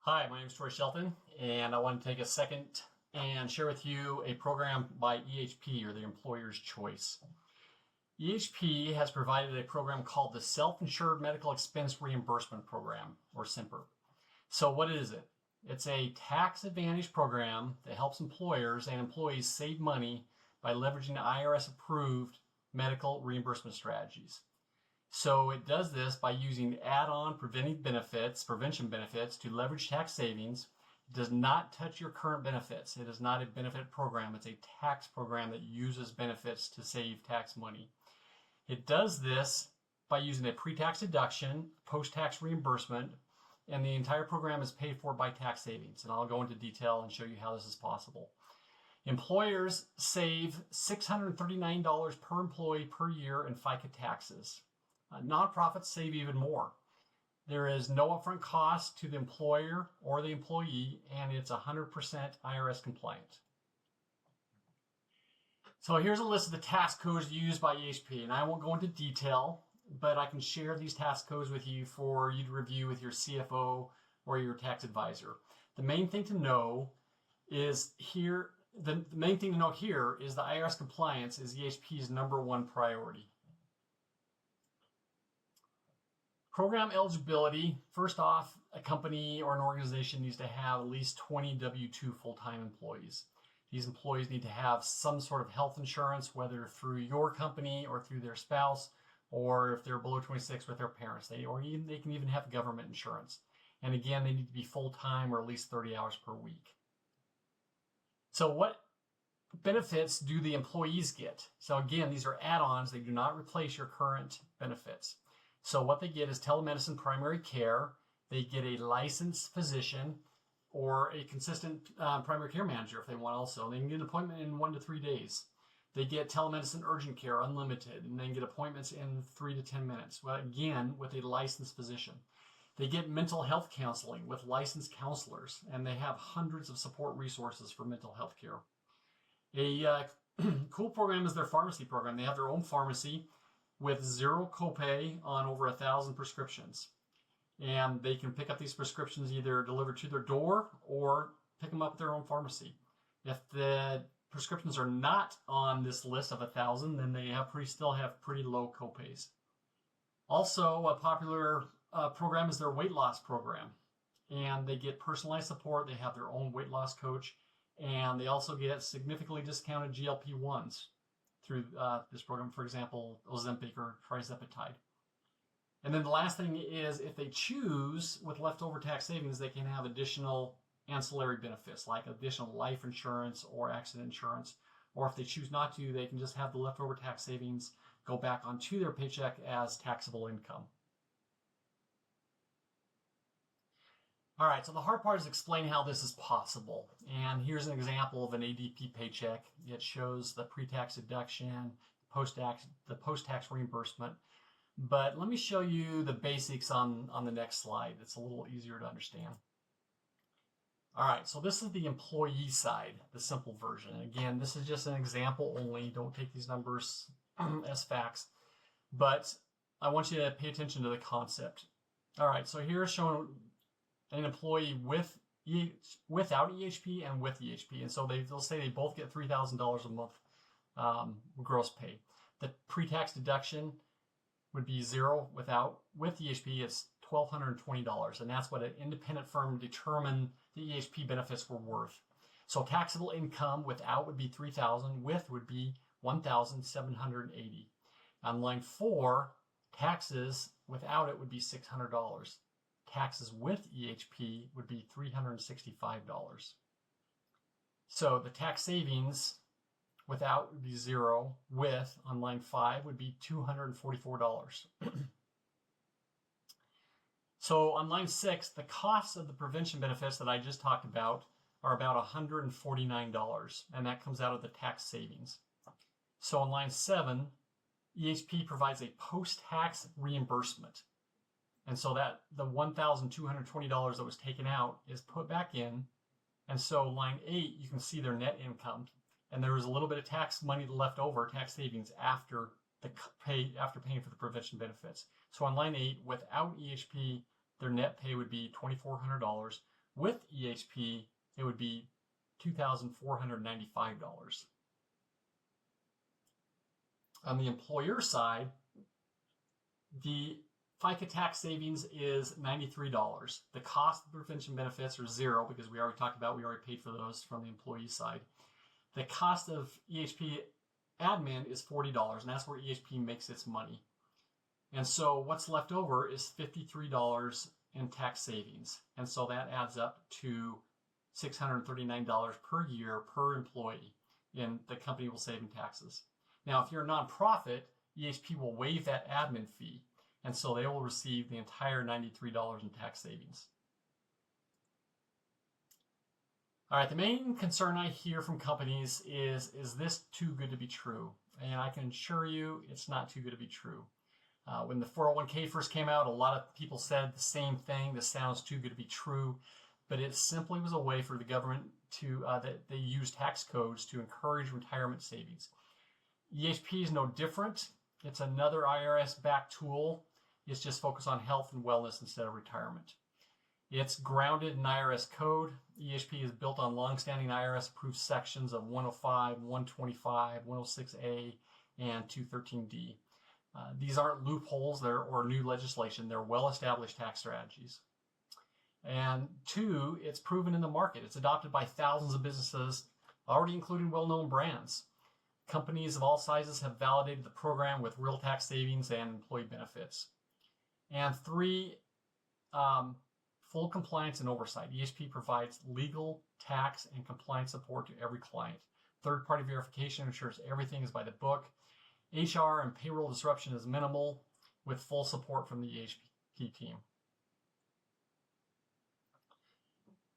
Hi, my name is Troy Shelton, and I want to take a second and share with you a program by EHP, or the Employer's Choice. EHP has provided a program called the Self-Insured Medical Expense Reimbursement Program, or SIMPER. So what is it? It's a tax advantage program that helps employers and employees save money by leveraging IRS-approved medical reimbursement strategies. So it does this by using add-on prevention benefits to leverage tax savings. It does not touch your current benefits. It is not a benefit program. It's a tax program that uses benefits to save tax money. It does this by using a pre-tax deduction, post-tax reimbursement, and the entire program is paid for by tax savings. And I'll go into detail and show you how this is possible. Employers save $639 per employee per year in FICA taxes. Nonprofits save even more. There is no upfront cost to the employer or the employee, and it's 100% IRS compliant. So here's a list of the tax codes used by EHP, and I won't go into detail, but I can share these tax codes with you for you to review with your CFO or your tax advisor. The main thing to know is here, the main thing to know here is the IRS compliance is EHP's #1 priority. Program eligibility. First off, a company or an organization needs to have at least 20 W-2 full-time employees. These employees need to have some sort of health insurance, whether through your company or through their spouse, or if they're below 26 with their parents. They can even have government insurance. And again, they need to be full-time or at least 30 hours per week. So what benefits do the employees get? So again, these are add-ons. They do not replace your current benefits. So what they get is telemedicine primary care. They get a licensed physician or a consistent primary care manager if they want also. They can get an appointment in 1 to 3 days. They get telemedicine urgent care unlimited, and they can get appointments in 3 to 10 minutes. Well, again, with a licensed physician. They get mental health counseling with licensed counselors, and they have hundreds of support resources for mental health care. A cool program is their pharmacy program. They have their own pharmacy with zero copay on over 1,000 prescriptions. And they can pick up these prescriptions either delivered to their door or pick them up at their own pharmacy. If the prescriptions are not on this list of 1,000, then they still have pretty low copays. Also, a popular program is their weight loss program. And they get personalized support. They have their own weight loss coach. And they also get significantly discounted GLP-1s through this program, for example, Ozempic or tirzepatide. And then the last thing is, if they choose, with leftover tax savings, they can have additional ancillary benefits like additional life insurance or accident insurance. Or if they choose not to, they can just have the leftover tax savings go back onto their paycheck as taxable income. All right, so the hard part is explaining how this is possible. And here's an example of an ADP paycheck. It shows the pre-tax deduction, the post-tax reimbursement. But let me show you the basics on the next slide. It's a little easier to understand. All right, so this is the employee side, the simple version. And again, this is just an example only. Don't take these numbers as facts. But I want you to pay attention to the concept. All right, so here's shown an employee without EHP and with EHP. And so they'll say they both get $3,000 a month gross pay. The pre-tax deduction would be zero without. With EHP, it's $1,220. And that's what an independent firm determined the EHP benefits were worth. So taxable income without would be $3,000. With would be $1,780. On line 4, taxes without it would be $600. Taxes with EHP would be $365. So the tax savings without would be zero. With, on line 5, would be $244. So on line 6, the costs of the prevention benefits that I just talked about are about $149, and that comes out of the tax savings. So on line 7, EHP provides a post-tax reimbursement. And so that the $1,220 that was taken out is put back in. And so line 8, you can see their net income. And there was a little bit of tax money left over, tax savings, after paying for the prevention benefits. So on line 8, without EHP, their net pay would be $2,400. With EHP, it would be $2,495. On the employer side, the FICA tax savings is $93. The cost of prevention benefits are zero because we already talked about, we already paid for those from the employee side. The cost of EHP admin is $40, and that's where EHP makes its money. And so what's left over is $53 in tax savings. And so that adds up to $639 per year per employee, and the company will save in taxes. Now, if you're a nonprofit, EHP will waive that admin fee, and so they will receive the entire $93 in tax savings. All right, the main concern I hear from companies is this too good to be true? And I can assure you it's not too good to be true. When the 401k first came out, a lot of people said the same thing. This sounds too good to be true, but it simply was a way for the government to, that they use tax codes to encourage retirement savings. EHP is no different. It's another IRS-backed tool. It's just focused on health and wellness instead of retirement. It's grounded in IRS code. EHP is built on longstanding IRS-approved sections of 105, 125, 106A, and 213D. These aren't loopholes or new legislation. They're well-established tax strategies. And two, it's proven in the market. It's adopted by thousands of businesses, already including well-known brands. Companies of all sizes have validated the program with real tax savings and employee benefits. And three, full compliance and oversight. EHP provides legal, tax, and compliance support to every client. Third-party verification ensures everything is by the book. HR and payroll disruption is minimal, with full support from the EHP team.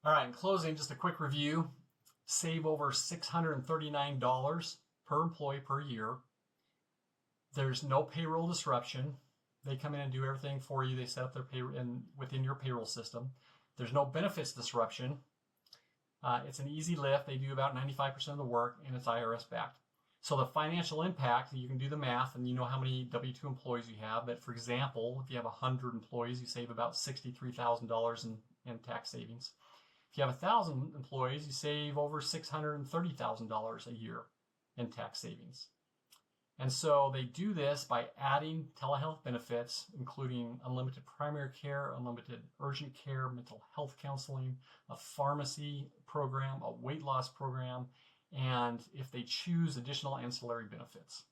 All right, in closing, just a quick review. Save over $639 per employee per year. There's no payroll disruption. They come in and do everything for you. They set up their payroll within your payroll system. There's no benefits disruption. It's an easy lift. They do about 95% of the work, and it's IRS backed. So the financial impact, you can do the math, and you know how many W-2 employees you have. But for example, if you have 100 employees, you save about $63,000 in tax savings. If you have 1,000 employees, you save over $630,000 a year in tax savings. And so they do this by adding telehealth benefits, including unlimited primary care, unlimited urgent care, mental health counseling, a pharmacy program, a weight loss program, and if they choose, additional ancillary benefits.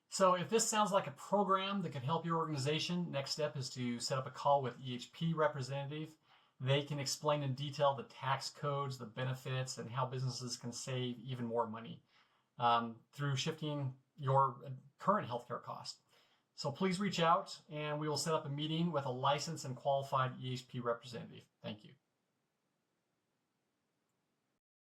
So if this sounds like a program that could help your organization, next step is to set up a call with EHP representative. They can explain in detail the tax codes, the benefits, and how businesses can save even more money through shifting your current healthcare cost. So please reach out, and we will set up a meeting with a licensed and qualified EHP representative. Thank you.